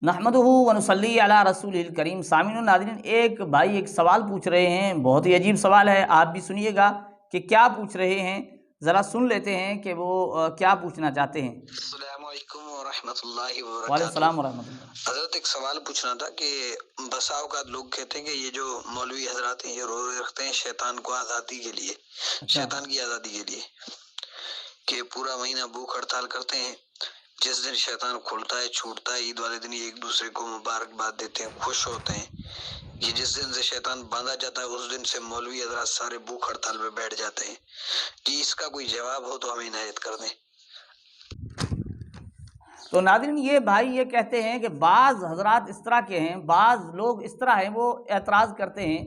नहमदुहु व नुसल्ली अला रसूलिल करीम। सामीन नाज़रीन, एक भाई एक सवाल पूछ रहे हैं, बहुत ही अजीब सवाल है। आप भी सुनिएगा कि क्या पूछ रहे हैं, ज़रा सुन लेते हैं कि वो क्या पूछना चाहते हैं। अस्सलामुअलैकुम वरहमतुल्लाहि वालेकुम वबरकातुहू। सलाम वरहमतुल्लाह। हज़रत एक सवाल पूछना था कि बसा औक़ात लोग कहते हैं कि ये जो मौलवी हज़रात हैं ये रोज़े रखते हैं शैतान को आज़ादी के लिए, अच्छा। शैतान की आज़ादी के लिए, कि पूरा महीना भूख हड़ताल करते हैं। जिस दिन शैतान खुलता है छूटता है, ईद वाले दिन ये एक दूसरे को मुबारकबाद देते हैं, खुश होते हैं। ये जिस दिन से शैतान बांधा जाता है उस दिन से मौलवी हज़रात सारे भूख हड़ताल पे बैठ जाते हैं। जी इसका कोई जवाब हो तो हमें इनायत कर दें। तो नाज़रीन, ये भाई ये कहते हैं कि बाज़ हज़रात इस तरह के हैं, बाज़ लोग इस तरह हैं, वो एतराज़ करते हैं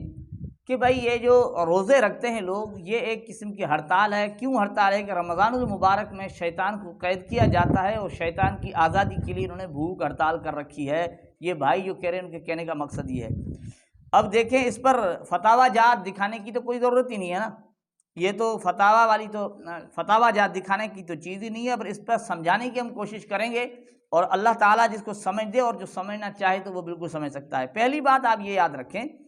कि भाई ये जो रोज़े रखते हैं लोग, ये एक किस्म की हड़ताल है। क्यों हड़ताल है? कि रमज़ानुल मुबारक में शैतान को कैद किया जाता है और शैतान की आज़ादी के लिए इन्होंने भूख हड़ताल कर रखी है। ये भाई जो कह रहे हैं, उनके कहने का मकसद ये है। अब देखें, इस पर फतावा जात दिखाने की तो कोई ज़रूरत ही नहीं है ना। ये तो फतावा वाली तो फतावा जात दिखाने की तो चीज़ ही नहीं है। पर इस पर समझाने की हम कोशिश करेंगे और अल्लाह ताला जिसको समझ दे, और जो समझना चाहे तो वो बिल्कुल समझ सकता है। पहली बात आप ये याद रखें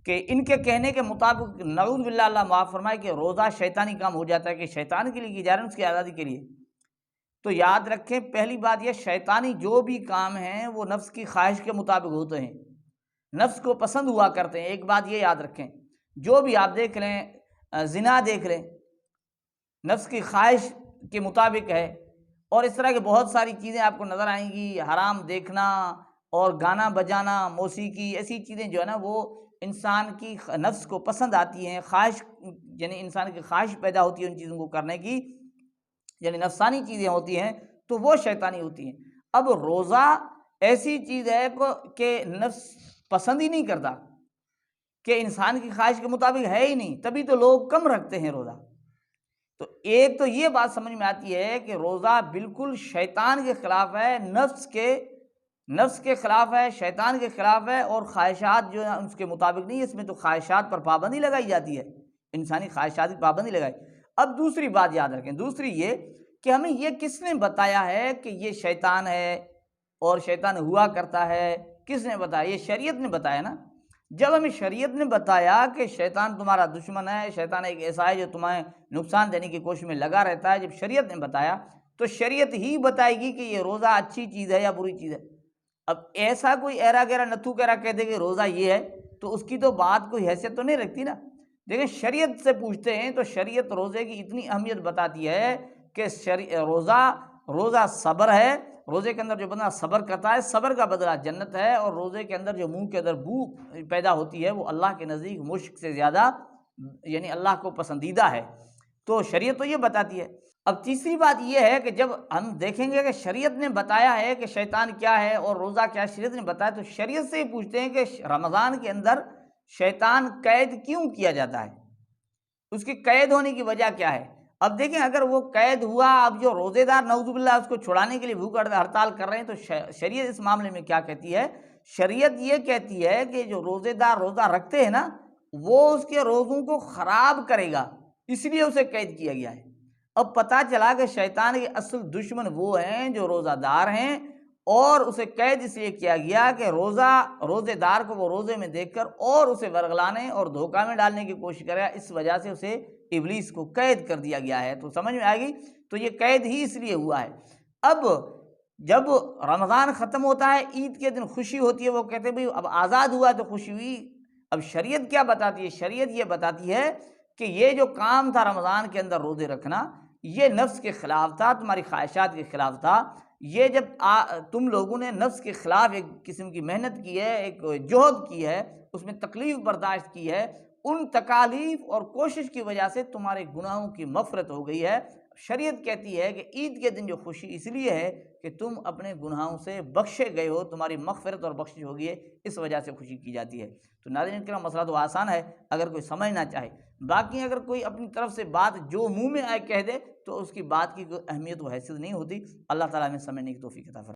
कि इनके कहने के मुताबिक नऊज़ बिल्लाह, अल्लाह माफ़ फरमाए, कि रोज़ा शैतानी काम हो जाता है, कि शैतान के लिए की जा रहा है, उसकी आज़ादी के लिए। तो याद रखें, पहली बात यह, शैतानी जो भी काम हैं वो नफ्स की ख्वाहिश के मुताबिक होते हैं, नफ्स को पसंद हुआ करते हैं। एक बात ये याद रखें, जो भी आप देख लें, ज़िना देख लें, नफ्स की ख्वाहिश के मुताबिक है। और इस तरह की बहुत सारी चीज़ें आपको नज़र आएंगी, हराम देखना और गाना बजाना, मौसीकी, ऐसी चीज़ें जो है ना वो इंसान की नफ्स को पसंद आती हैं। ख्वाहिश, यानी इंसान की ख्वाहिश पैदा होती है उन चीज़ों को करने की, यानी नफसानी चीज़ें होती हैं, तो वो शैतानी होती हैं। अब रोज़ा ऐसी चीज़ है कि नफ्स पसंद ही नहीं करता, कि इंसान की ख्वाहिश के मुताबिक है ही नहीं, तभी तो लोग कम रखते हैं रोज़ा। तो एक तो ये बात समझ में आती है कि रोज़ा बिल्कुल शैतान के ख़िलाफ़ है, नफ्स के ख़िलाफ़ है, शैतान के ख़िलाफ़ है, और ख्वाहिशात जो है उसके मुताबिक नहीं है। इसमें तो ख्वाहिशात पर पाबंदी लगाई जाती है, इंसानी ख्वाहिशात की पाबंदी लगाई। अब दूसरी बात याद रखें, दूसरी ये कि हमें ये किसने बताया है कि ये शैतान है और शैतान हुआ करता है? किसने बताया? ये शरीयत ने बताया ना। जब हमें शरीयत ने बताया कि शैतान तुम्हारा दुश्मन है, शैतान एक ऐसा है जो तुम्हें नुकसान देने की कोशिश में लगा रहता है, जब शरीयत ने बताया तो शरीयत ही बताएगी कि ये रोज़ा अच्छी चीज़ है या बुरी चीज़ है। अब ऐसा कोई ऐरा गैरा नथु गैरा कह दे कि रोज़ा ये है, तो उसकी तो बात कोई हैसियत तो नहीं रखती ना। देखिए, शरीयत से पूछते हैं तो शरीयत रोज़े की इतनी अहमियत बताती है कि रोज़ा सब्र है। रोज़े के अंदर जो बंदा सब्र करता है, सब्र का बदला जन्नत है। और रोज़े के अंदर जो मुंह के अंदर बू पैदा होती है वो अल्लाह के नज़दीक मुश्क से ज़्यादा, यानी अल्लाह को पसंदीदा है। तो शरीयत तो ये बताती है। अब तीसरी बात ये है कि जब हम देखेंगे कि शरीयत ने बताया है कि शैतान क्या है और रोज़ा क्या है, शरीयत ने बताया, तो शरीयत से ही पूछते हैं कि रमज़ान के अंदर शैतान कैद क्यों किया जाता है, उसकी कैद होने की वजह क्या है? अब देखें, अगर वो कैद हुआ, अब जो रोज़ेदार नऊज़ुबिल्लाह उसको छुड़ाने के लिए भूख हड़ताल कर रहे हैं, तो शरीयत इस मामले में क्या कहती है? शरीयत ये कहती है कि जो रोज़ेदार रोज़ा रखते हैं ना, वो उसके रोज़ों को ख़राब करेगा, इसलिए उसे कैद किया गया है। अब पता चला कि शैतान के असल दुश्मन वो हैं जो रोज़ादार हैं, और उसे कैद इसलिए किया गया कि रोज़ेदार को वो रोज़े में देखकर और उसे वर्गलाने और धोखा में डालने की कोशिश करेगा। इस वजह से उसे इब्लीस को कैद कर दिया गया है। तो समझ में आएगी, तो ये कैद ही इसलिए हुआ है। अब जब रमज़ान ख़त्म होता है, ईद के दिन खुशी होती है, वो कहते हैं भाई अब आज़ाद हुआ तो खुशी हुई। अब शरीयत क्या बताती है? शरीयत ये बताती है कि ये जो काम था रमज़ान के अंदर रोज़े रखना, ये नफ्स के ख़िलाफ़ था, तुम्हारी ख्वाहिशात के ख़िलाफ़ था। ये जब तुम लोगों ने नफ्स के ख़िलाफ़ एक किस्म की मेहनत की है, एक जोहद की है, उसमें तकलीफ़ बर्दाश्त की है, उन तकालीफ और कोशिश की वजह से तुम्हारे गुनाहों की मफ़रत हो गई है। शरीयत कहती है कि ईद के दिन जो खुशी इसलिए है कि तुम अपने गुनाहों से बख्शे गए हो, तुम्हारी मग़फ़िरत और बख्शिश हो गई है, इस वजह से खुशी की जाती है। तो नाज़रीन किराम, मसला तो आसान है अगर कोई समझना चाहे। बाकी अगर कोई अपनी तरफ से बात जो मुँह में आए कह दे, तो उसकी बात की कोई अहमियत व हैसियत नहीं होती। अल्लाह ताला हमें समझने की तौफ़ीक़ अता फ़रमाए।